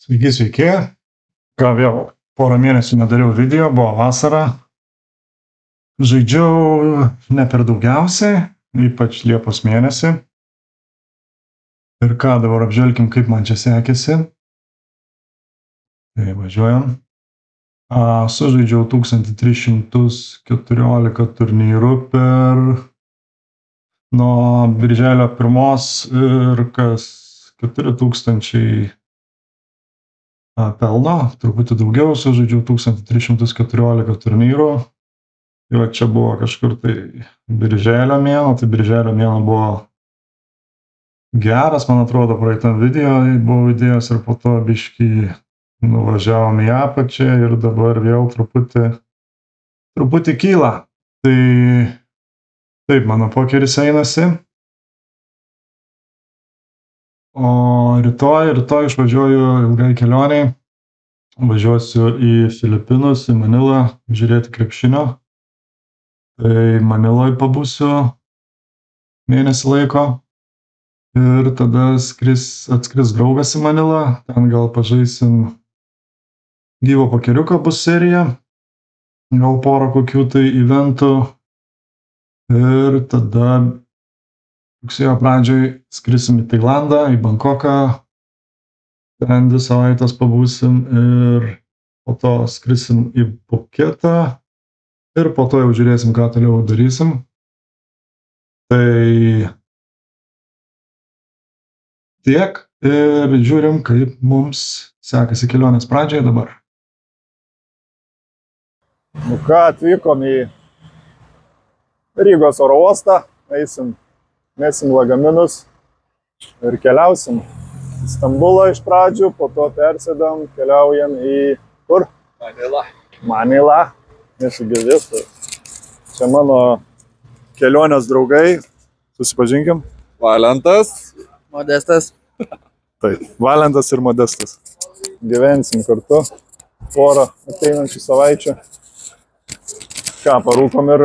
Sveiki, sveiki. Ką vėl porą mėnesių nedariau video, buvo vasara. Žaidžiau ne per daugiausiai, ypač Liepos mėnesį. Ir ką, dabar apžvelkim, kaip man čia sekėsi. Tai važiuojam. Sužaidžiau 1314 turnyrų per nuo birželio 1 ir kas 4000 pelno, truputį daugiau, sužaidžiau 1314 turnyrų. Jo, čia buvo kažkur tai birželio mėnuo, tai birželio mėnuo buvo geras, man atrodo, praeitam video buvau įdėjęs ir po to biškį nuvažiavom į apačią ir dabar vėl truputį kyla. Tai taip, mano pokeris einasi. O rytoj išvažiuoju ilgai kelioniai. Važiuosiu į Filipinus, į Manilą, žiūrėti krepšinio. Tai Maniloj pabūsiu mėnesį laiko. Ir tada atskris draugas į Manilą. Ten gal pažaisim gyvo pokeriuko, bus serija. Gal porą kokių tai eventų. Ir tada rugsėjo pradžioj skrisim į Tailandą, į Bankoką. Ten 2 savaitės pabūsim ir po to skrisim į Puketą. Ir po to jau žiūrėsim, ką toliau darysim. Tai tiek ir žiūrim, kaip mums sekasi kelionės pradžioje dabar. Nu ką, atvykom į Rygos oro uostą, mesim lagaminus ir keliausim į Stambulą iš pradžių, po to persėdam, keliaujam į kur? Manilą. Nesigirdės. Čia mano kelionės draugai. Susipažinkim. Valentas. Modestas. Taip, Valentas ir Modestas. Gyvensim kartu. Porą ateinančių savaičių. Ką, parūkom ir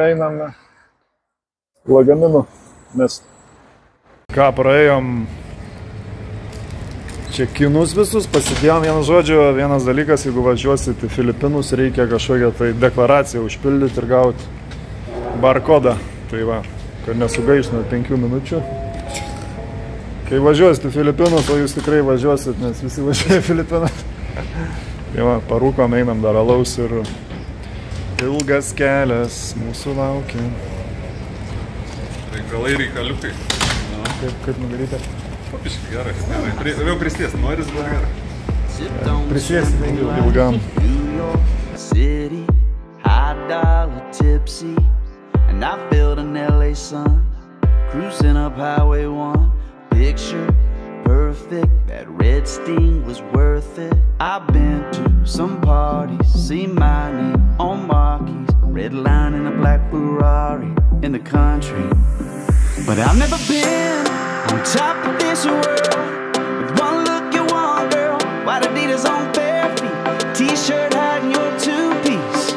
einame lagaminų. Mes ką, praėjom čekinus visus, pasidėjom vienas dalykas, jeigu važiuosit į Filipinus, reikia kažkokią tai deklaraciją užpildyti ir gauti barkodą. Tai va, kad nesugaištumėt 5 minučių. Kai važiuosit į Filipinus, o jūs tikrai važiuosit, nes visi važiuoja į Filipinus. Tai va, parūkom, einam dar alaus ir ilgas kelias mūsų laukia. Reikalai reikaliukai. Kaip nugaryti? Papiškai gerai. Vėl prisės, noris buvo gerai. Prisės ilgam. City, high dollar tipsy, and I felt an LA sun, cruising up Highway 1, picture perfect, that red sting was worth it. I've been to some parties, seen my name on marquees, red line in a black Ferrari in the country, but I've never been on top of this world. With one look at one girl, white Adidas on bare feet, t-shirt hiding your 2-piece.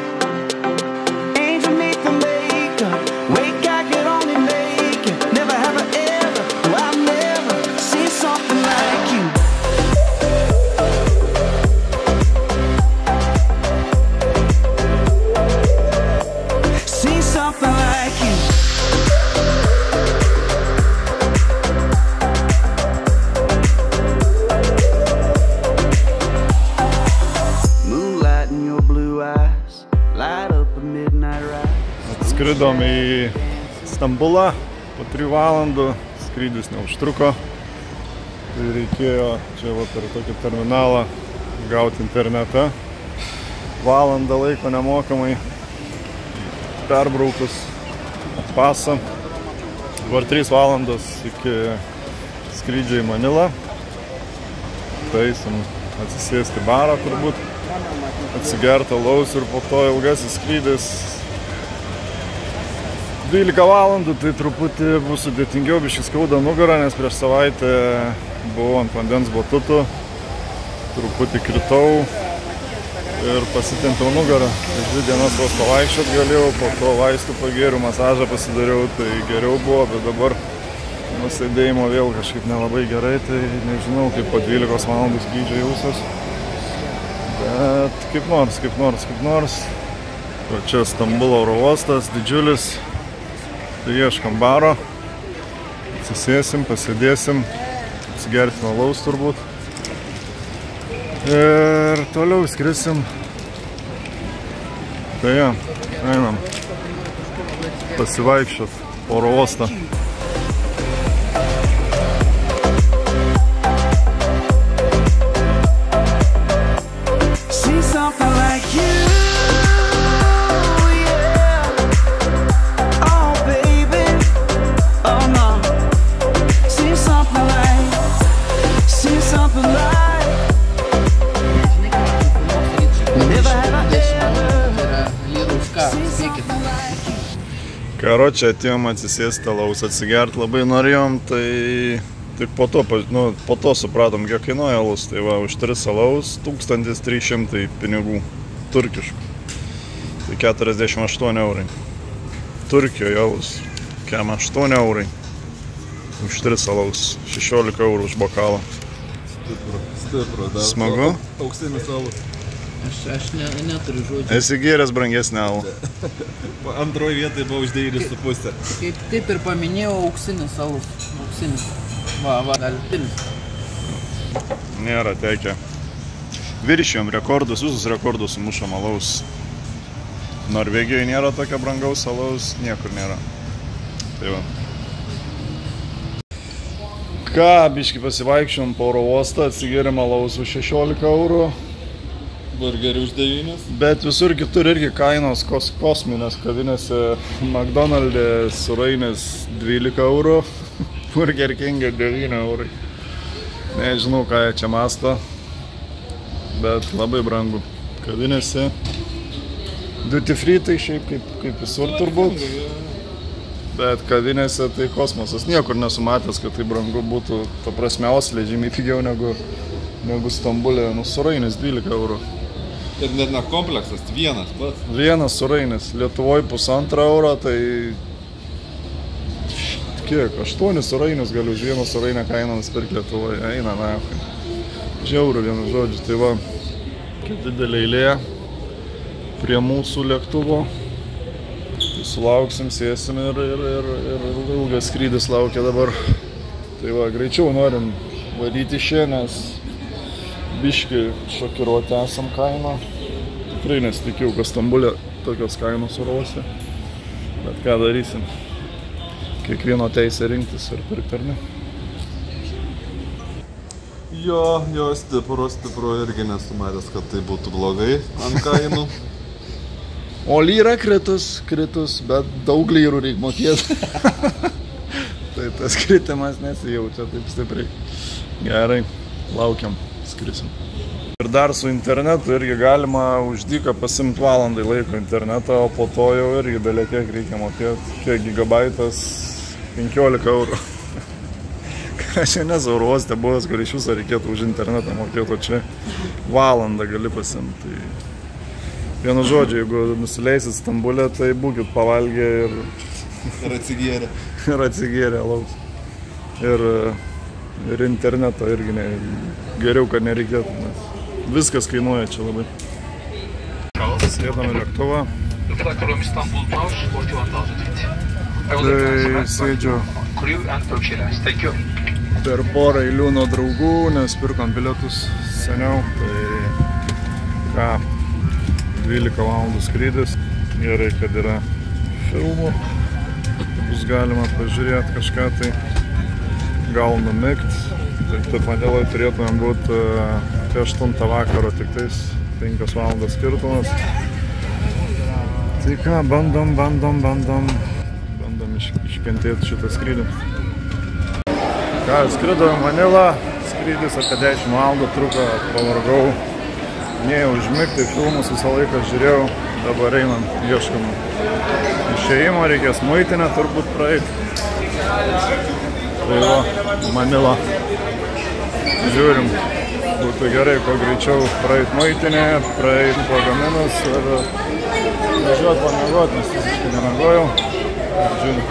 Angel made for makeup, wake I could only make it. Never have I ever, no I've never seen something like you. Seen something like you. Skridom į Stambulą, po 3 valandų, skrydis neužtruko. Tai reikėjo čia va per tokį terminalą gauti internetą. Valandą laiko nemokamai perbraukus pasą. Dabar 3 valandos iki skrydžio į Manilą. Tai eisim atsisėsti barą turbūt, atsigerti alaus ir po to ilgasis skrydis 12 valandų, tai truputį bus sudėtingiau, biškį skauda nugarą, nes prieš savaitę buvau ant vandens batutų, truputį kritau ir pasitempiau nugarą. 2 dienas vos pavaikščiot galėjau, po to vaistų pagėriau, masažą pasidariau, tai geriau buvo, bet dabar Nusėdėjimo vėl kažkaip nelabai gerai, tai nežinau, kaip po 12 valandų skrydžio jausiuos. Bet kaip nors. O čia Stambulo oro uostas, didžiulis. Tai ieškam baro. Atsisėsim, pasėdėsim, atsigersim alaus turbūt. Ir toliau skrisim. Tai ja, einam pasivaikščiot oro uostą. Karočią atėjom atsisėsti alaus, atsigert labai norėjom, tai tik po to supratom, kiek kainuoja alus. Tai va, už 3 alaus 1300 pinigų turkiškų. Tai 48 eurai. Turkijoje alus, kiam 8 eurai. Už 3 alaus, 16 eurų už bokalą. Stipru. Smagu? Auksinis alus. Aš neturiu žodžių. Esi gėręs brangesnį alų. Antroje vietoje buvo už 9,5. Kaip ir paminėjau, auksinis alus. Auksinis. Va, galtinis. Nėra tekę. Viršijom rekordus, visus rekordus sumušom alaus. Norvegijoje nėra tokio brangaus alaus, niekur nėra. Tai va. Ką, biškį pasivaikščiom po oro uostą, atsigėrėm alaus už 16 eurų. Burgerį už 9. Bet visur kitur irgi kainos kosminės kavinėse. McDonald'e sūrainis 12 eurų, Burger King'e 9 eurai. Nežinau, ką jie čia mąsto, bet labai brangu. Kavinėse duty free tai šiaip kaip visur turbūt. Bet kavinėse tai kosmosas. Niekur nesumatęs, kad tai brangu būtų. Ta prasme, Osle žymiai pigiau negu Stambulė. Sūrainis 12 eurų. Ir net ne kompleksas, vienas pats. Vienas sūrainis. Lietuvoje 1,5 euro, tai kiek? 8 sūrainis galiu už vieną sūrainę kainą nusipirkti Lietuvoje. Eina, na. Žiauru vienu žodžiu. Tai va, kaip didelė eilė prie mūsų lėktuvo. Tai sulauksim, sėsim ir ilgas skrydis laukia dabar. Tai va, greičiau norim varyti šiandien, nes biški šokiruoti esam kainą. Tikrai nesitikėjau, kad Stambulė tokios kainos oro uoste. Bet ką darysim? Kiekvieno teisė rinktis ir pirkti, ar ne? Jo, stipru irgi nesumatęs, kad tai būtų blogai ant kainų. O lyra kritus, bet daug lyrų reikia mokėti. Tai tas kritimas nesijaučia taip stipriai. Gerai, laukiam. Skrisim. Ir dar su internetu irgi galima už dyką pasimti valandai laiko internetą, o po to jau irgi belė kiek reikia mokėti. Kiek gigabaitas 15 eurų. Ką šiandien oro uoste buvęs, kur iš viso reikėtų už internetą mokėti, o čia valandą gali pasimti. Tai vienu žodžiu, jeigu nusileisit Stambulę, tai būkit pavalgę ir atsigėrę. Ir atsigėrę alaus. Ir interneto irgi geriau, kad nereikėtų, nes viskas kainuoja čia labai. Sėdame lėktuvą. Tai sėdžiu per porą eilių nuo draugų, nes pirkom bilietus seniau. Tai ką, 12 valandų skrydis. Gerai, kad yra filmų. Bus galima pažiūrėti kažką tai. Gal numigt. Taip Maniloj turėtumėm būti apie 8 vakaro, tik tais 5 valandos skirtumas. Tai ką, bandom iškentėti šitą skrydį. Ką, skridom į Manilą, skrydis apie 10 valandų truko, pavargau. Nėjau užmigti, filmus visą laiką žiūrėjau, dabar einam, ieškam išėjimo, reikės muitinę turbūt praeiti. Tai va, Manila. Žiūrim, būtų gerai, kuo greičiau praeit muitinę, praeit lagaminus ir važiuot pamiegoti, nes visiškai nemiegojau. Žiūrim.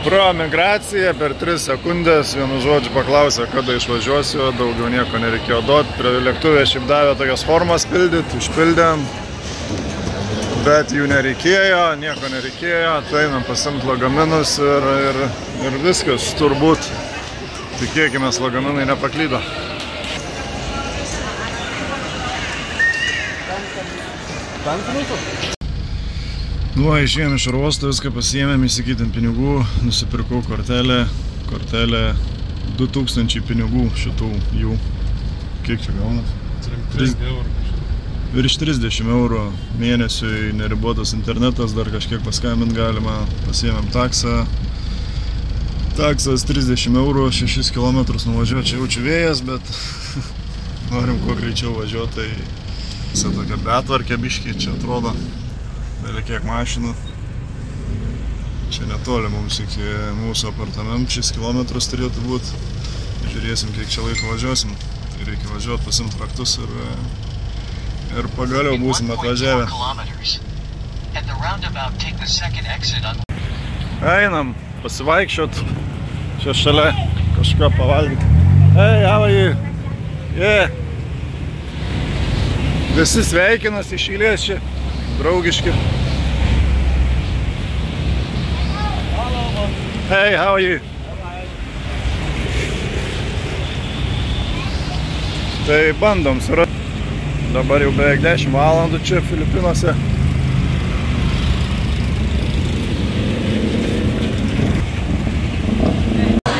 Pro migraciją per 3 sekundės, vienu žodžiu paklausė, kada išvažiuosiu, daugiau nieko nereikėjo duoti. Prie lėktuvė šiaip davė tokias formas pildyti, užpildėm. Bet jų nereikėjo, nieko nereikėjo, tai einam pasimt lagaminus ir viskas, turbūt. Tikėkime, lagaminai nepaklydo. Nu, išėjom iš oro uosto, viską pasiėmėm, įsigyti pinigų, nusipirkau kortelę 2000 pinigų šitų jų. Kiek čia gaunas? 30 eurų. Virš 30 eurų mėnesiui, neribotas internetas, dar kažkiek paskambint galima, pasiėmėm taksą. Taksas 30 eurų, 6 km nuvažiuoti, čia jaučiu vėjas, bet norim kuo greičiau važiuoti, tai visą tokia betvarkė biškį, čia atrodo. Vėlė kiek mašinų. Čia netoli mums iki mūsų apartamentų, 6 km turėtų būti. Žiūrėsim, kiek čia laiko važiuosim. Tai reikia važiuoti, pasimt raktus ir pagaliau būsim atvažiavę. Einam pasivaikščiot. Čia šalia kažką pavalgyti. Hey, how are you? Yeah. Visi sveikinas iš eilės čia. Draugiški. Hey, how are you? Tai bandom surasti. Dabar jau beveik 10 valandų čia Filipinuose.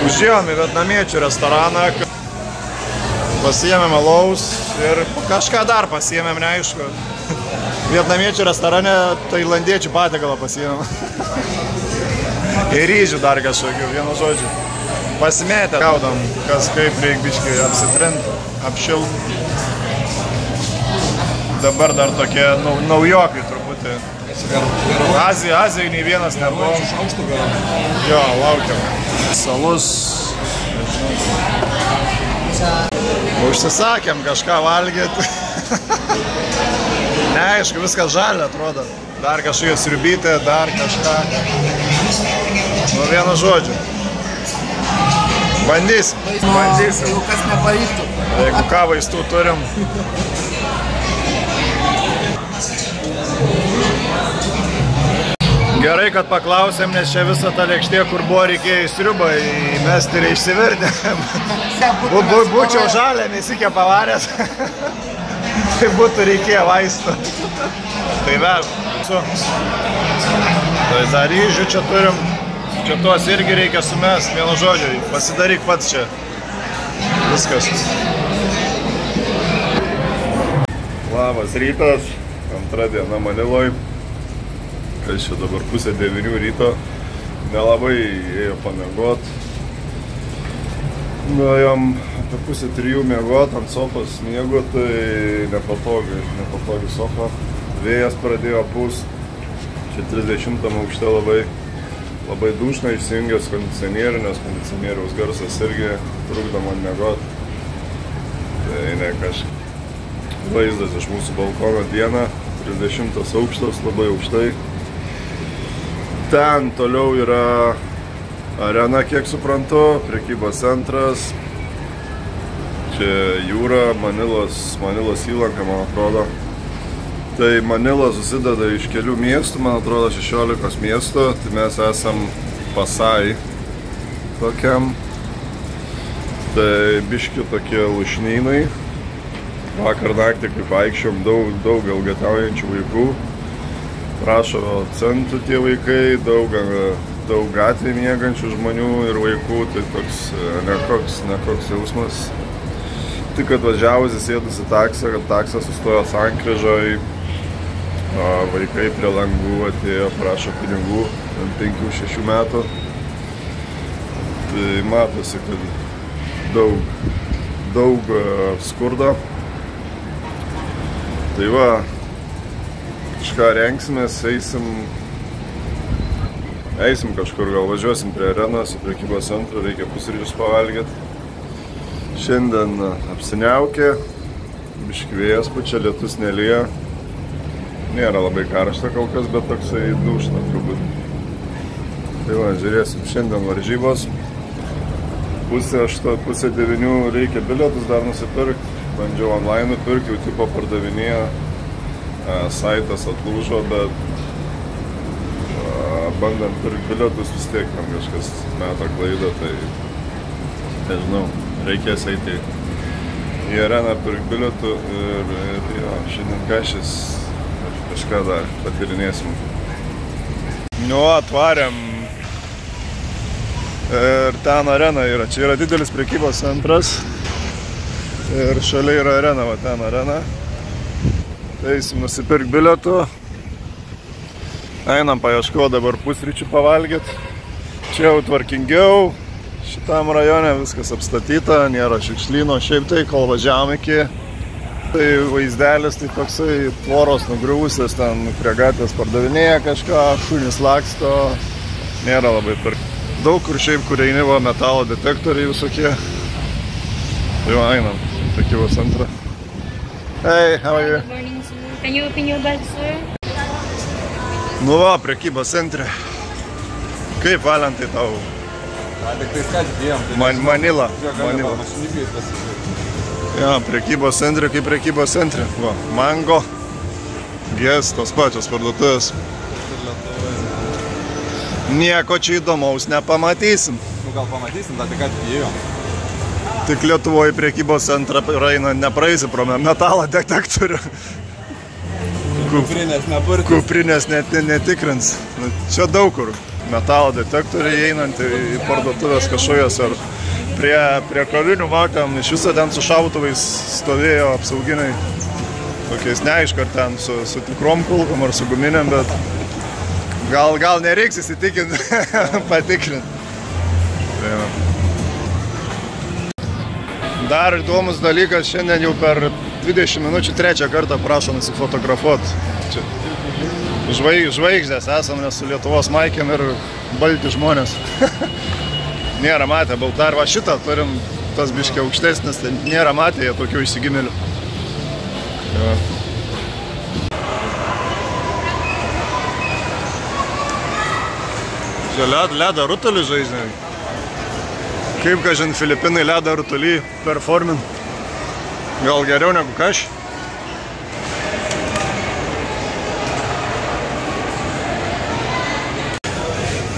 Užėjom į vietnamiečių restoraną. Pasiėmėm alaus ir kažką dar pasiėmėm, neaišku. Vietnamiečių restorane tailandiečių patiekalą pasiėmėm. Ir ryžių dar kažkokių, vienu žodžiu. Pasimėtę gaudom, kas kaip reik biškai apsitrint, apšilt. Dabar dar tokie naujokai truputį. Azijai nei vienas nebuvo. Jo, laukiam. Salus. Užsisakėm kažką valgyti. Neaišku, viskas žalia atrodo. Dar kažkokia sriubytė, dar kažką. Nu, vienu žodžiu. Bandysim. Jeigu kas nepavyktų. Jeigu ką vaistų turim. Gerai, kad paklausėm, nes čia visą tą lėkštė, kur buvo reikėjo į sriubą įmesti ir išsivirti. Būčiau žalia, nesikė pavaręs. Tai būtų reikėjo vaistų. Tai vertų. Tai dar ryžių čia turim. Čia tuos irgi reikia sumest, vienu žodžiu. Pasidaryk pats čia. Viskas. Labas rytas. Antra diena Maniloj. Kas čia dabar 8:30 ryto. Nelabai ėjo pamiegot. Nuėjom apie 2:30 miegot ant sofos miego, tai nepatogi sofa. Vėjas pradėjo pūst. Čia 30 aukšte labai dušna, išsijungęs kondicionierių, nes kondicionieriaus garsas irgi trukdo man miegot. Tai ne kažkaip. Vaizdas iš mūsų balkono dieną, 30 aukštas, labai aukštai. Ten toliau yra arena, kiek suprantu, prekybos centras. Čia jūra, Manilos įlanka, man atrodo. Tai Manila susideda iš kelių miestų, man atrodo 16 miestų. Tai mes esam Pasai tokiam. Tai biški tokie lušnynai. Vakar naktį, kaip vaikščiom, daug elgetaujančių vaikų. Prašo centų tie vaikai, daug gatvėje miegančių žmonių ir vaikų, tai toks nekoks jausmas. Tik atvažiavusi sėdus į taksą, kad taksas sustojo sankryžoj, vaikai prie langų atėjo, prašo pinigų, 5-6 metų. Tai matosi, kad daug skurdo. Tai va, kažką rengsimės, eisim kažkur, gal važiuosim prie arenos, į prekybos centrą, reikia pusryčius pavalgyti. Šiandien apsiniaukė, biški vėjas pučia, lietus nelyja. Nėra labai karšta kol kas, bet toksai dušna turbūt. Tai va, žiūrėsim šiandien varžybos. Pusė 9 reikia bilietus dar nusipirkti. Bandžiau online pirkti, jau tipo pardavinėja. Saitas atlūžo, bet bandant pirkti bilietus vis tiek tam kažkas meta klaidą, tai nežinau, reikės eiti į areną pirkti bilietų ir jo, šiandien kažkas kažką dar patyrinėsim. Nu, atvarėm ir ten arena yra. Čia yra didelis prekybos centras ir šalia yra arena, va ten arena. Tai eisim nusipirkti bilietų. Einam paieškoti dabar pusryčių pavalgyti. Čia jau tvarkingiau. Šitam rajone viskas apstatyta, nėra šiukšlyno. Šiaip tai, kol važiavom iki, tai vaizdelis, tai toksai tvoros nugriuvusios, ten prie gatvės pardavinėja kažką, šunys laksto, nėra labai pirkti. Daug kur šiaip, kur eini, va, metalo detektoriai visokie. Tai va, einam, prekybos centrą. Hey, how are you? Good morning, sir. Can you open your bag, sir? Nu va, prekybos centre. Kaip Valentai tau? Tik tai ką dėjom. Manila. Manila. Mašinikai pasižiūrėti. Ja, prekybos centre kaip prekybos centre. Va, Mango, Gės, tos pačios parduotuvės. Nieko čia įdomaus nepamatysim. Nu gal pamatysim, tai ką dėjom. Tik Lietuvoje prekybos centrą raina nepraeisi pro metalo detektorių. Kuprinės nepurtis. Kuprinės netikrins. Čia daug kur. Metalo detektoriai einant į parduotuvės kažkojas ar prie kavinių matėm, iš viso ten su šautuvais stovėjo apsauginiai. Tokiais neaišku, ar ten su tikrom kulkom ar su guminėm, bet gal nereiks įsitikinti, patikrinti. Tai va. Dar įdomus dalykas, šiandien jau per 20 minučių 3 kartą prašo nusifotografuoti. Čia žvaigždės esam, nes su Lietuvos maikėm ir balti žmonės. Nėra matę, dar va šitą turim, tas biškiai aukštesnis, tai nėra matę jie tokių įsigimėlių. Ja. Čia ledą rutulį žaidžiai. Kaip, kažin, Filipinai ledą rutulį performin. Gal geriau negu kaš?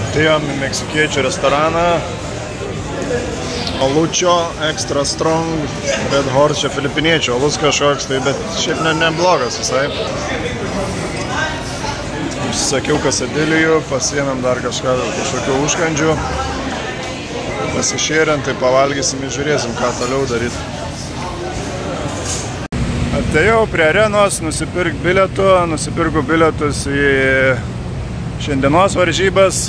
Atėjom į meksikiečių restoraną. Alučio Extra Strong Red Horse, čia filipiniečių alus kažkoks, tai bet šiaip neblogas visai. Užsisakiau kasadilijų, pasiėmėm dar kažkokių užkandžių. Pasišėrint, tai pavalgysim ir žiūrėsim, ką toliau daryti. Atėjau prie arenos, nusipirkau bilietus į šiandienos varžybas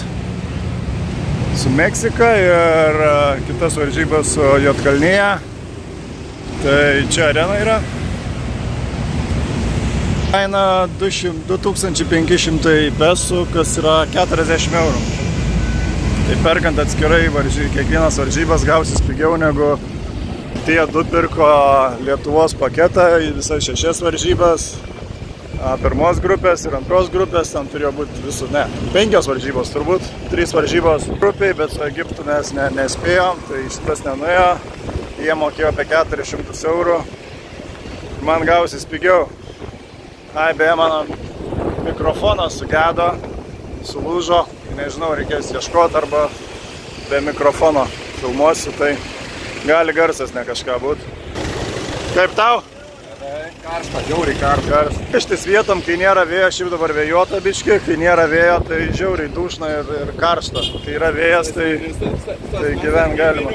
su Meksika ir kitas varžybas su Juodkalnija. Tai čia arena yra. Kaina 2500 pesų, kas yra 40 eurų. Tai perkant atskirai kiekvienas varžybas gausis pigiau negu tie du pirko Lietuvos paketą į visas 6 varžybas. Pirmos grupės ir antros grupės, ten turėjo būti visų, 5 varžybos turbūt, 3 varžybos grupiai, bet su Egiptu mes nespėjom, tai šitas nenuėjo. Jie mokėjo apie 400 eurų. Man gausis pigiau. Beje, mano mikrofonas sugedo, sulūžo. Nežinau, reikės ieškoti arba be mikrofono filmuosiu, tai gali garsas ne kažką būti. Kaip tau? Karšta, žiauriai karšta. Ištis vietom, kai nėra vėjo, šiaip dabar vėjota biški, kai nėra vėjo, tai žiauriai dušna ir karšta. Kai yra vėjas, tai gyvent galima.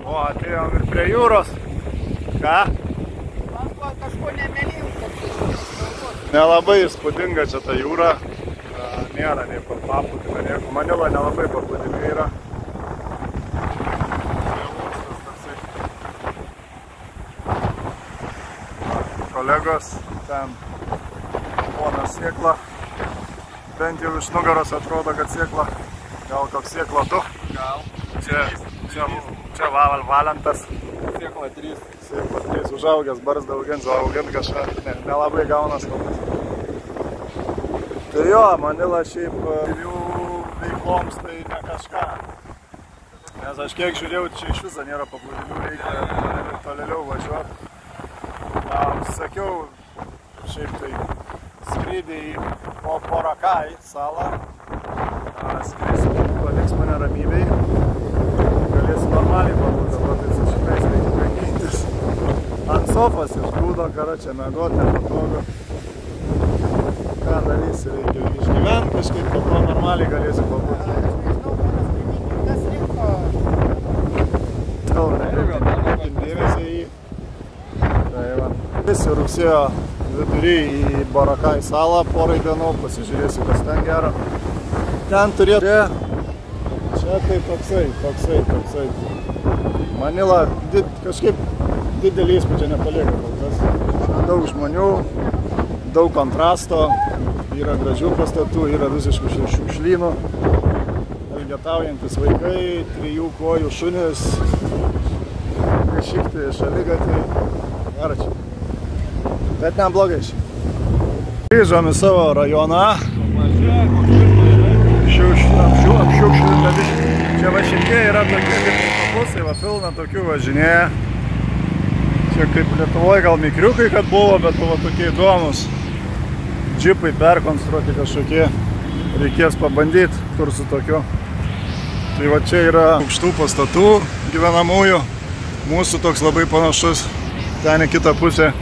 O, atėjom ir prie jūros. Ką? Kažko nemelėjau. Nelabai įspūdinga čia ta jūra. Nėra nei paplūdimio, nieko. Manila nelabai paplūdimio yra. Kolegos, ten ponas Sėkla. Bent jau iš nugaros atrodo, kad Sėkla. Gal koks Sėkla tu? Gal. Čia Valentas. Sėkla 3. Sėkla 3. Užaugęs barzdą augint kažką. Nelabai gaunas kalbas. Tai jo, Manila šiaip jų veikloms tai ne kažką. Nes aš kiek žiūrėjau, čia iš viso nėra paplūdimių, reikia tolėliau važiuoti. Sakiau, šiaip tai skrydį į Porakai salą. Skrisiu, paliks mane ramybėj. Galėsiu normaliai pabūti, dabar tai su šitais reikia kankintis. Ant sofos išgrūdo, karočią mėgot, nepatogu. Ką darysi, reikia išgyventi kažkaip, po to normaliai galėsiu pabūti. Kas rinko? Gal nekreipkim dėmesį į jį. Tai va. Visi rugsėjo vidury į Porakai salą porai dienų, pasižiūrėsiu, kas ten gero. Ten turėtų... Čia tai toksai. Manila kažkaip didelį įspūdžią nepalieka kol kas. Daug žmonių, daug kontrasto, yra gražių pastatų, yra visiškų šiukšlynų, elgetaujantis vaikai, 3 kojų šunis, kažkikti šaligatviai. Geračiai. Bet neblogai šiai. Grįžom į savo rajoną. Apšiukšlinta biškį. Čia va šitie yra tokie kaip autobusai, va pilna tokių važinėja. Čia kaip Lietuvoje gal mikriukai kad buvo, bet va tokie įdomus. Džipai perkonstruoti kažkokie. Reikės pabandyti, kur su tokiu. Tai va čia yra aukštų pastatų gyvenamųjų. Mūsų toks labai panašus. Ten į kitą pusę.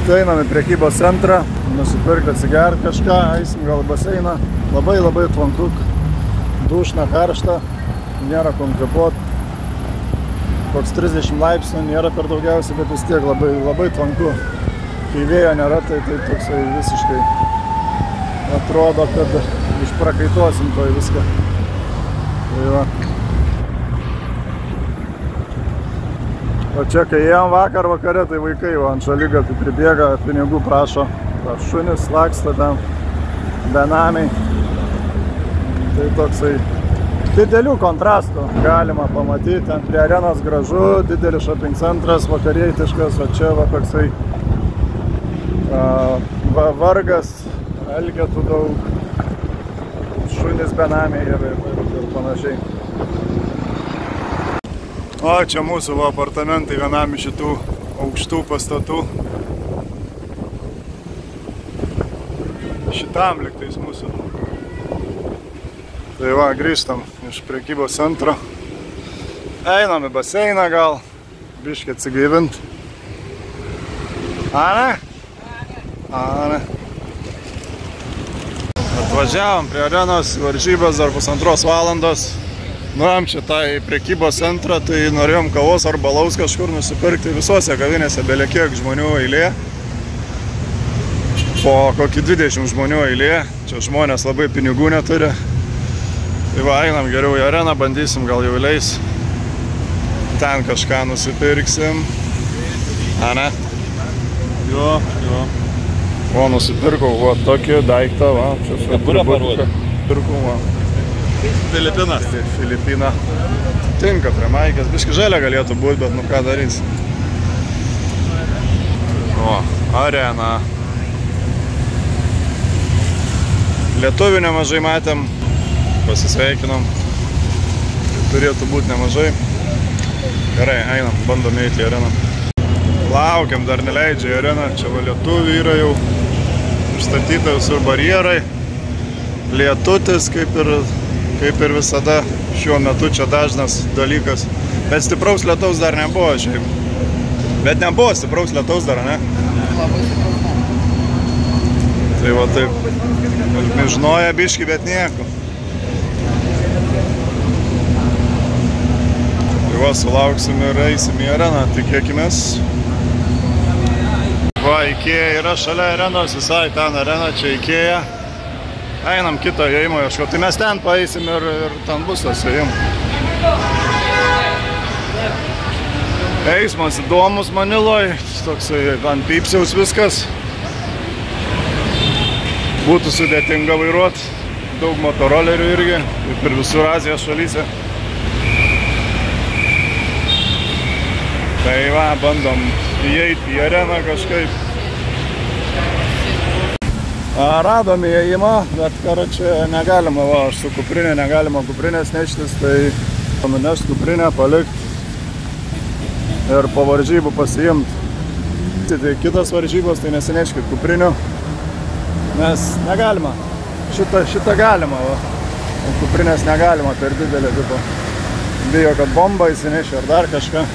Tai einam į prekybos centrą, nusipirkti atsigerti kažką, eisim gal baseiną. Labai tvanku, dušna, karšta, nėra komkvėpuot. Koks 30 laipsnių, nėra per daugiausiai, bet vis tiek labai tvanku. Kai vėjo nėra, tai toksai visiškai atrodo, kad išprakaituosim to viską. Tai va. O čia, kai ėjom vakare, tai vaikai ant šaligatvį pribėga, pinigų prašo. Šunis laksto ten, benamiai. Tai toksai didelių kontrastų galima pamatyti. Ten prie arenos gražu, didelis shopping centras, vakarietiškas, o čia va toksai vargas, elgetų daug, šunis benamiai ir panašiai. O čia mūsų apartamentai vienam iš šitų aukštų pastatų. Šitam liktais mūsų. Tai va, grįžtam iš prekybos centro. Einam į baseiną gal, biškį atsigaivint. Ane? Ane. Atvažiavom prie arenos, varžybas dar 1,5 valandos. Nuėjom čia tą į prekybos centrą, tai norėjom kavos ar balaus kažkur nusipirkti. Visose kavinėse belekiek žmonių eilė. Po kokį 20 žmonių eilė. Čia žmonės labai pinigų neturi. Tai va, einam geriau į areną, bandysim gal jau leis. Ten kažką nusipirksim. A, ne? Jo. O, nusipirkau, va, tokį daiktą, va. Čia su atributika. Pirkau, va. Filipinas. Filipina. Tinka prie maikės. Biški žalia galėtų būti, bet nu ką darys. O, arena. Lietuvių nemažai matėm. Pasisveikinom. Turėtų būti nemažai. Gerai, einam, bandom eiti į areną. Laukiam, dar neleidžia į areną. Čia va lietuvių yra jau užstatyta visur barjerai. Lietutis kaip ir visada šiuo metu čia dažnas dalykas. Bet stipraus lietaus dar nebuvo šiaip. Bet nebuvo stipraus lietaus dar, ne? Labai stipraus ne. Tai va taip. Mižnoja biškį, bet nieko. Tai va, sulauksim ir eisim į areną, tikėkimės. Va, Ikea yra šalia arenos, visai ten arena, čia Ikea. Einam kito įėjimo ieško, tai mes ten paeisim ir ten bus tas įėjimo. Eismas įdomus Maniloj, toksai ant pypsiaus viskas. Būtų sudėtinga vairuoti, daug motorolerių irgi, kaip ir visur Azijos šalyse. Tai va, bandom įeiti į areną kažkaip. Radom įėjimą, bet karočią negalima, va, aš su kuprinė negalima kuprinės neštis, tai nunešti kuprinę, palikti ir po varžybų pasiimti. Tai kitas varžybos, tai nesineškit kuprinių, nes negalima. Šitą galima, va. O kuprinės negalima, per didelė tipo. Bijo, kad bombą įsinešia ar dar kažką.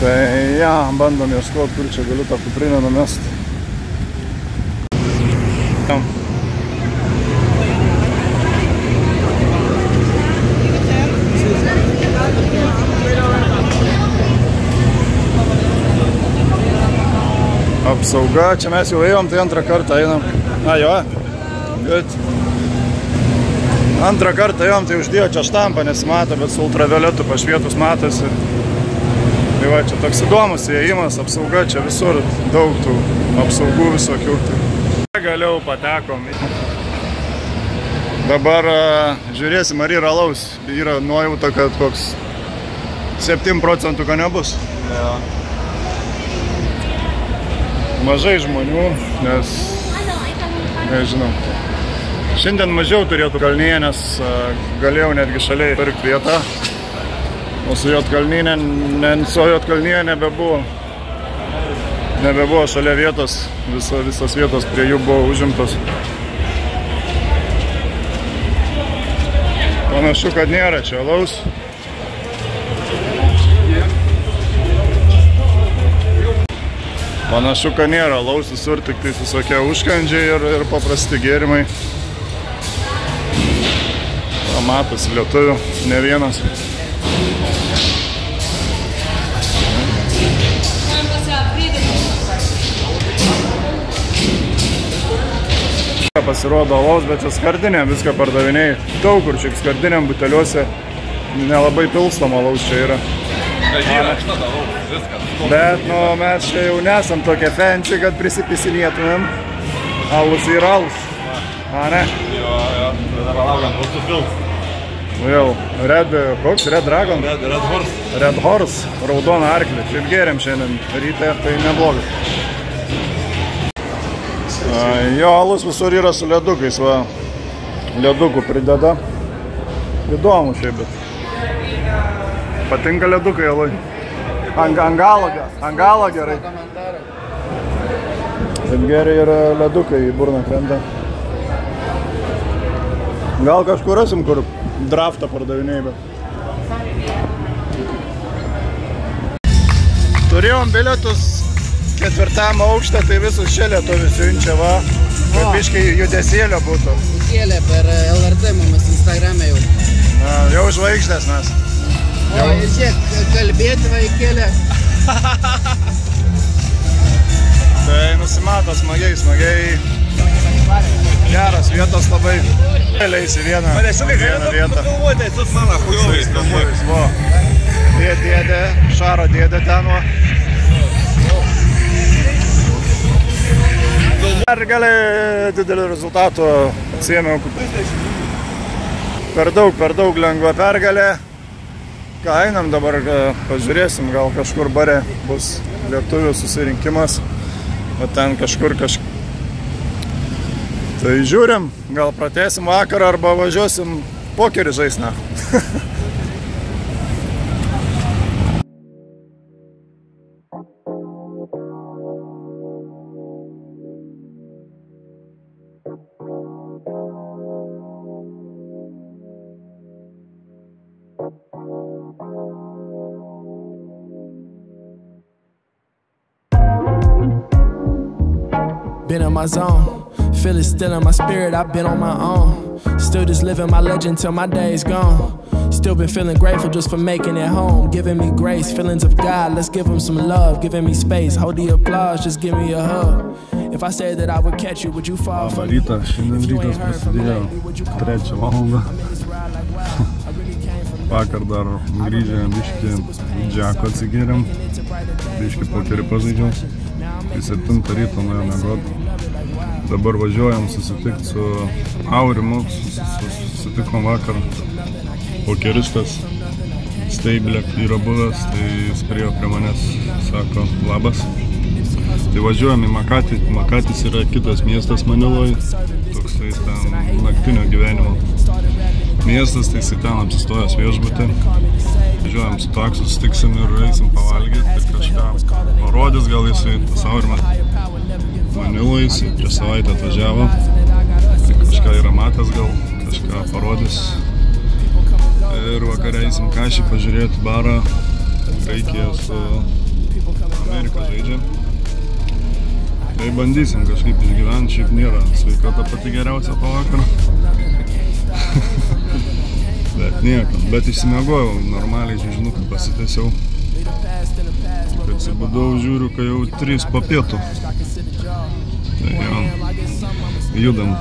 Tai ja, bandom ieškoti, kur čia galiu tą kuprinę numesti. Apsauga, čia mes jau ėjom, tai antrą kartą einam. Jo, good. Antrą kartą ėjom, tai uždėjo čia štampą, nesimato, bet su ultravioletu pašvietus matosi. Tai va, čia toks įdomus įėjimas, apsauga, čia visur daug tų apsaugų visokių. Galiau patekom. Dabar žiūrėsim, ar yra alaus. Yra nuojauta, kad koks 7% ko nebus. Ja. Mažai žmonių, nes nežinau. Šiandien mažiau turėtų Kalnyje, nes galėjau netgi šaliai pirkti vietą. O su Juodkalnyje nebebuvo. Nebebuvo šalia vietos, visos vietos prie jų buvo užimtos. Panašu, kad nėra čia alaus. Panašu, kad nėra alaus, visur tik tai visokie užkandžiai ir paprasti gėrimai. Matosi lietuvių, ne vienas. Pasirodo alaus, bet čia skardinėm viską pardavinėjai. Daug kur čia skardinėm buteliuose nelabai pilstam alaus čia yra. Bet nu, mes čia jau nesam tokie fancy, kad prisipisinėtumėm. Alus yra alus. Ne? Jo, dabar laukam, bus supils. Vėl, koks? Red Dragon? Red Horse. Red Horse, raudoną arklį. Šiaip gėrėm šiandien ryte, tai neblogas. Jo, alus visur yra su ledukais, va. Ledukų prideda. Įdomu šiaip, bet. Patinka ledukai alui. Angalo gerai. Taip gerai yra ledukai į burną krenta. Gal kažkur rasim, kur draftą pardavinėjai, bet. Turėjom bilietus 4. aukštą, tai visus čia lietuvius siunčia, va. Kad biškai judesėlio būtų. Įkėlė per LRT mumis Instagram'e jau. Jau žvaigždės mes. O, ir žiūrėk, kalbėti va įkėlė. Tai nusimato smagiai. Geras vietos labai. Leis į vieną vietą. Dėdė, Šaro dėdė ten va. Pergalė didelį rezultatų atsiėmiau. Per daug lengva pergalė. Ką, einam dabar, pažiūrėsim, gal kažkur bare bus lietuvių susirinkimas. O ten kažkur Tai žiūrim, gal pratęsim vakarą arba važiuosim pokerį žaisnę. Been in my zone, feel it still in my spirit, I've been on my own. Still just living my legend till my day's gone. Still been feeling grateful just for making it home. Giving me grace, feelings of God, let's give him some love. Giving me space, hold the applause, just give me a hug. If I said that I would catch you, would you fall for me? Šiandien rytas prasidėjo 3 valandą. Vakar dar grįžę biškį džeko atsigėrėm, biškį pokerį pažaidžiau. Į 7 ryto nuėjau miegot. Dabar važiuojam susitikti su Aurimu, susitikom vakar. Pokeristas Steiblė yra buvęs, tai jis priėjo prie manęs, sako labas. Tai važiuojam į Makatį. Makatis yra kitas miestas Maniloje, toksai ten naktinio gyvenimo miestas, tai jisai ten apsistojęs viešbutį. Važiuojam su taksu, susitiksim ir eisim pavalgyti ir kažką parodys, gal jisai tas Aurimas Maniloje, jisai prieš savaitę atvažiavo, tai kažką yra matęs, gal kažką parodys. Ir vakarę eisim Kašį pažiūrėti barą, Graikija su Amerika žaidžia. Tai bandysim kažkaip išgyventi, šiaip nėra sveikata pati geriausia po vakarą. Bet niekam, bet išsimiegojau, normaliai žižinuką pasitęsiau. Kad atsibudau, žiūriu, kai jau 3 po pietų. Tai jo, judam.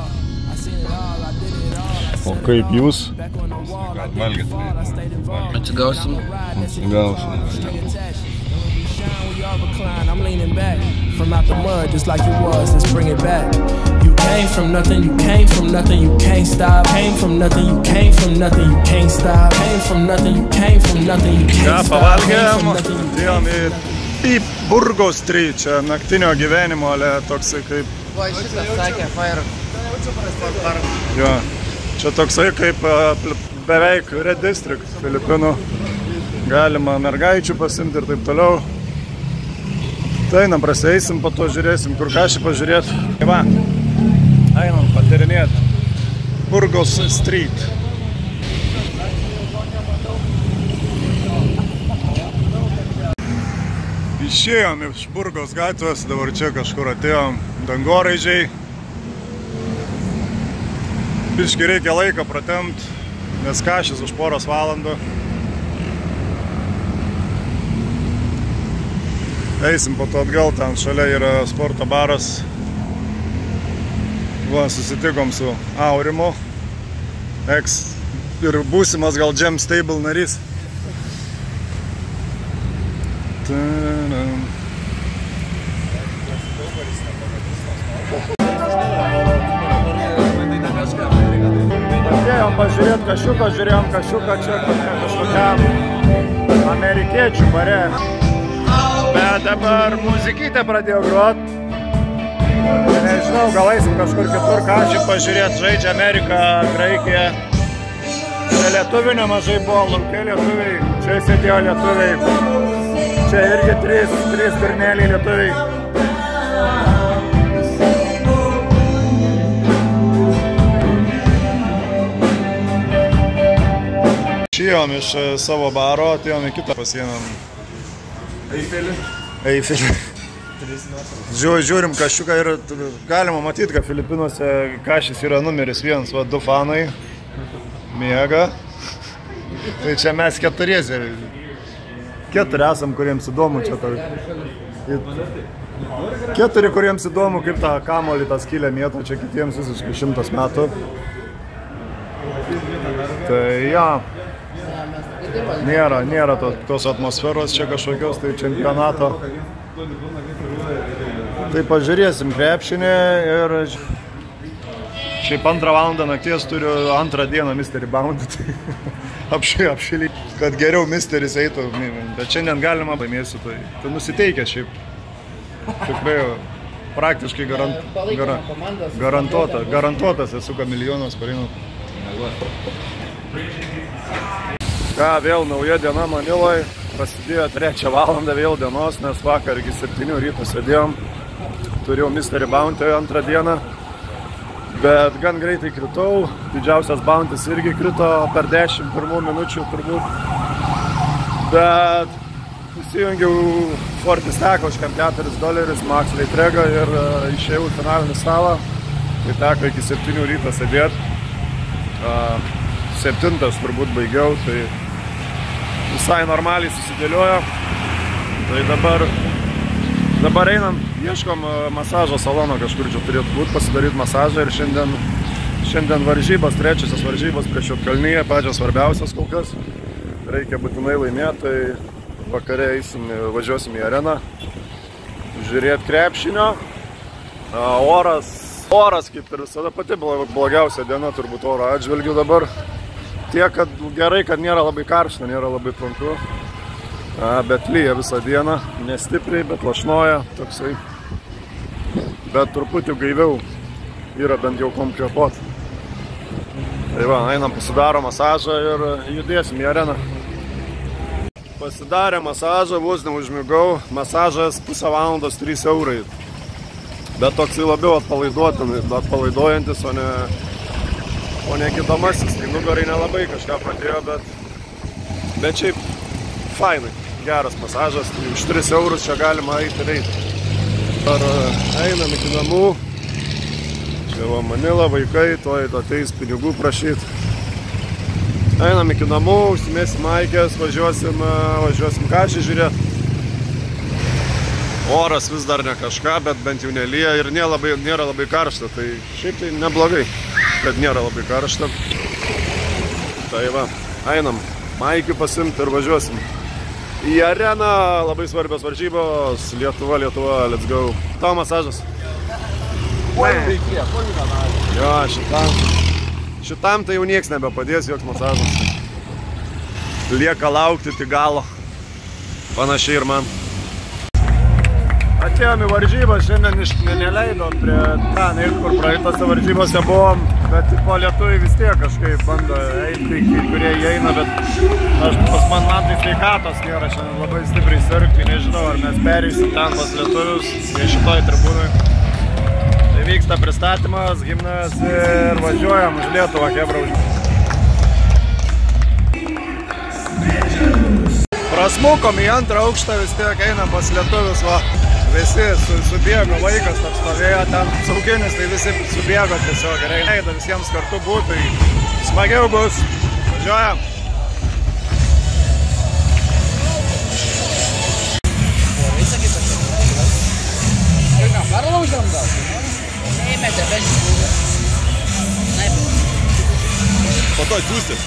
O kaip jūs? Valgyti. Atsigausim. Atsigausim. I'm leaning back from out the mud just like it was. Let's bring it back. You came from nothing, you came from nothing, you can't stop. Came from nothing, you came from nothing, you can't stop. Came from nothing, you came from nothing, you can't stop. Pavalgėm, atėjom į Burgos Street, čia naktinio gyvenimo, toksai kaip... Va, šitas sakė, Fire. Jo, čia toksai kaip beveik Red District Filipinų. Galima mergaičių pasimti ir taip toliau. Tai einam, prasieisim, po to žiūrėsim, kur Kašį pažiūrėti. Tai va, einam patirinėti Burgos Street. Išėjom iš Burgos gatvės, dabar čia kažkur atėjom dangoraižiai. Biškai reikia laiką pratempt, nes Kašis už poros valandų. Eisim po to atgal, ten šalia yra sporto baras. Va, susitikom su Aurimu, eks ir būsimas gal Jam Stable narys. Atėjom pažiūrėti kašiuką, žiūrėjom kašiuką čia kažkokiam amerikiečių bare. Bet dabar muzikytę pradėjo grot. Nežinau, gal eisim kažkur kitur Kašį pažiūrėti, žaidžia Amerika, Graikija. Čia lietuvių nemažai buvo, lauke lietuviai, čia sėdėjo lietuviai. Čia irgi 3 durneliai lietuviai. Išėjom iš savo baro, atėjom į kitą pasienam. Eifelį. Žiūrim Kašiuką ir galima matyti, kad Filipinuose Kašis yra numeris 1, va 2 fanai miega. Tai čia mes 4 esam, kuriems įdomu čia. 4, kuriems įdomu, kaip tą kamolį, tą skylę mėto, čia kitiems visiškai 100 metų. Tai ja. Nėra tos atmosferos čia kažkokios, tai čempionato. Tai pažiūrėsim krepšinį ir šiaip 2 valandą nakties turiu 2 dieną Mystery Bound, tai apšilį, kad geriau Mysteris eitų, bet šiandien galima laimėsiu, tai nusiteikę šiaip. Tikrai praktiškai garantuotas esu, kad milijonas pareinu. Ką, vėl nauja diena Maniloje, prasidėjo 3 valandą vėl dienos, nes vakar iki 7 ryto sėdėjom, turėjau Mystery Bounty 2 dieną, bet gan greitai kritau, didžiausias bountis irgi krito per 10 pirmų minučių turbūt, bet įsijungiau Fortistaką už $4, Max Leitrega ir išėjau į finalinį stalą, tai teko iki 7 ryto sėdėti, 7 turbūt baigiau, tai visai normaliai susidėliojo. Tai dabar einam, ieškom masažo salono, kažkur čia turėtų būti, pasidaryti masažą ir šiandien varžybos, 3 varžybos prieš Juodkalniją, pačios svarbiausias kol kas. Reikia būtinai laimėti, tai vakare važiuosim į areną, žiūrėti krepšinio. Oras kaip ir visada pati blogiausia diena, turbūt oro atžvilgiu dabar. Tiek, kad gerai, kad nėra labai karšta, nėra labai tvanku, bet lyja visą dieną, nestipriai, bet lašnoja, toksai bet truputį gaiviau yra bent jau kom kvėpuot. Tai va, einam pasidaro masažą ir judėsim į areną. Pasidarė masažą, vos neužmigau, masažas pusę valandos 3 eurai. Bet toksai labiau atpalaiduojantis, o ne gydomasis. Tai nugarai nelabai kažką pradėjo, bet šiaip fainai, geras masažas. Tai už 3 eurus čia galima eiti ir eiti. Ar einam iki namų. Čia va Manila, vaikai, tuoj ateis pinigų prašyti. Einam iki namų, užsimėsim maikės, važiuosim kašį žiūrėti. Oras vis dar ne kažką, bet bent jau nelyja ir nėra labai karšta. Tai šiaip tai neblogai, kad nėra labai karšta. Tai va, einam maikių pasimti ir važiuosim į areną. Labai svarbios varžybos. Lietuva, let's go. Tavo masažas? Jo, šitam tai jau nieks nebepadės, joks masažas. Lieka laukti tik galo. Panašiai ir man. Atėjom į varžybas, šiandien neleido prie ten, kur praeitose varžybose buvom, bet po lietuviai vis tiek kažkaip bando eiti, kai kurie įeina, bet man tai sveikatos nėra šiandien labai stipriai sirgti, nežinau, ar mes pereisim ten pas lietuvius, šitoj tribūnai. Tai vyksta pristatymas, himnas ir važiuojam už Lietuvą, Hebra. Prasmukom į antrą aukštą, vis tiek einam pas lietuvius, va. Visi subėgo, vaikas tarp stovėjo ten sauginis, tai visi subėgo tiesiog. Reikia visiems kartu būti, tai smagiau bus. Važiuojam. Po to atsiųstis.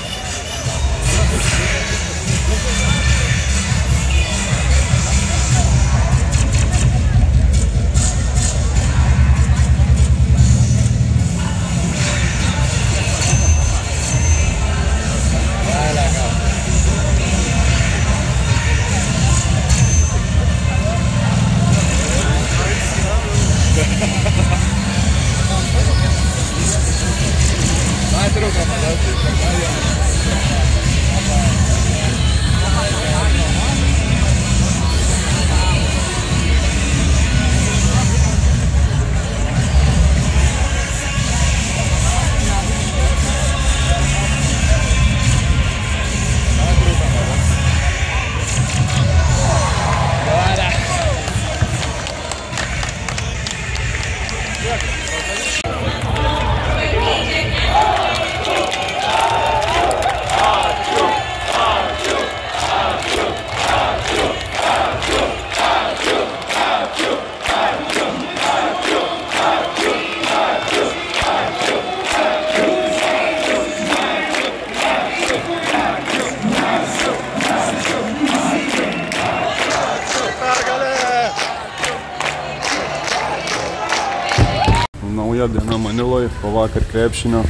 Nauja diena Maniloj, po vakar krepšinio.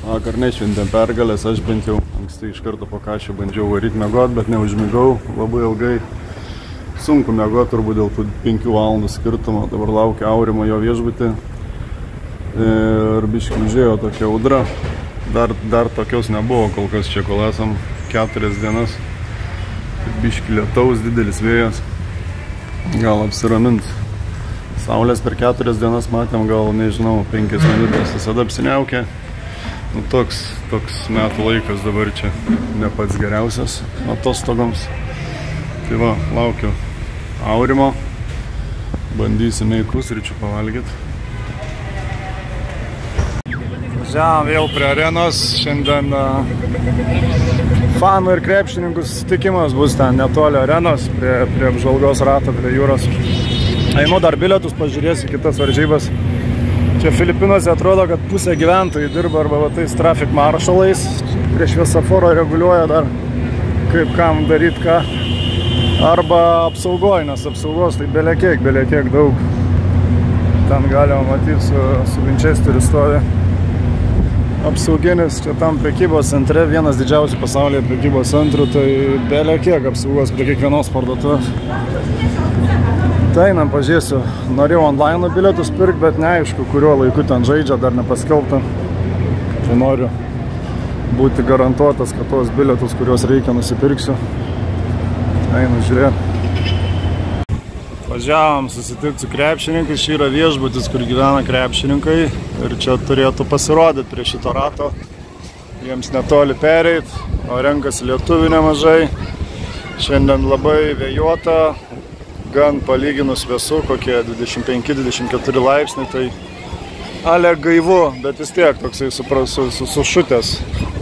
Vakar nešventėm pergalės, aš bent jau anksti iš karto po kašio bandžiau varyti miegot, bet neužmigau labai ilgai. Sunku miegot, turbūt dėl tų 5 valandų skirtumo. Dabar laukia Aurimo jo viešbutį. Ir biškį užėjo tokia audra. Dar tokios nebuvo, kol kas čia, kol esam 4 dienas. Biškį lietaus, didelis vėjas. Gal apsiramint. Saulės per 4 dienas matėm, gal, nežinau, 5 minutės visada apsiniaukė. Nu, toks metų laikas dabar čia ne pats geriausias atostogoms. Tai va, laukiu Aurimo. Bandysime į pusryčių pavalgyti. Važiavam vėl prie arenos. Šiandien fanų ir krepšininkų susitikimas bus ten netoli arenos, prie apžvalgos rato, prie jūros. Einu dar bilietus, pažiūrėsiu kitas varžybas. Čia Filipinuose atrodo, kad pusė gyventojų dirba arba tais traffic maršalais. Prie šviesoforo reguliuoja dar, kaip kam daryti ką. Arba apsaugoj, nes apsaugos tai belekiek daug. Ten galima matyti su Winchesteriu stovi. Apsauginis čia tam prekybos centre, vienas didžiausių pasaulyje prekybos centrų, tai belekiek apsaugos prie kiekvienos parduotuvės. Tai einam, pažiūrėsiu. Norėjau online bilietus pirkti, bet neaišku, kuriuo laiku ten žaidžia, dar nepaskelbta. Tai noriu būti garantuotas, kad tos bilietus, kuriuos reikia, nusipirksiu. Einu žiūrėti. Važiavom susitikti su krepšininkais. Šį yra viešbutis, kur gyvena krepšininkai. Ir čia turėtų pasirodyti prie šito rato. Jiems netoli pereit, o renkasi lietuvių nemažai. Šiandien labai vėjuota, gan palyginus vėsu, kokie 25-24 laipsniai, tai ale gaivu, bet vis tiek toksai sušutęs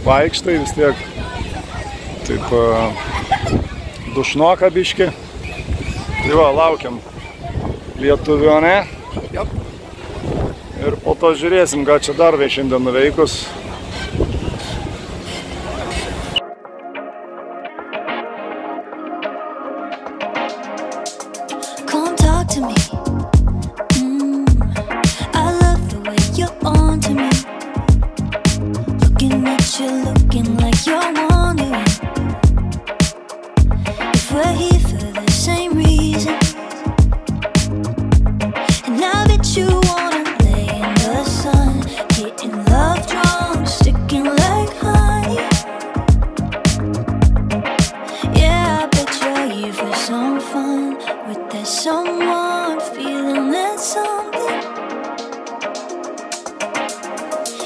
vaikštai, vis tiek taip dušnoka biški. Tai va, laukiam lietuvio, ne? Ir po to žiūrėsim, ką čia dar šiandien nuveikus.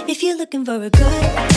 If you're looking for a good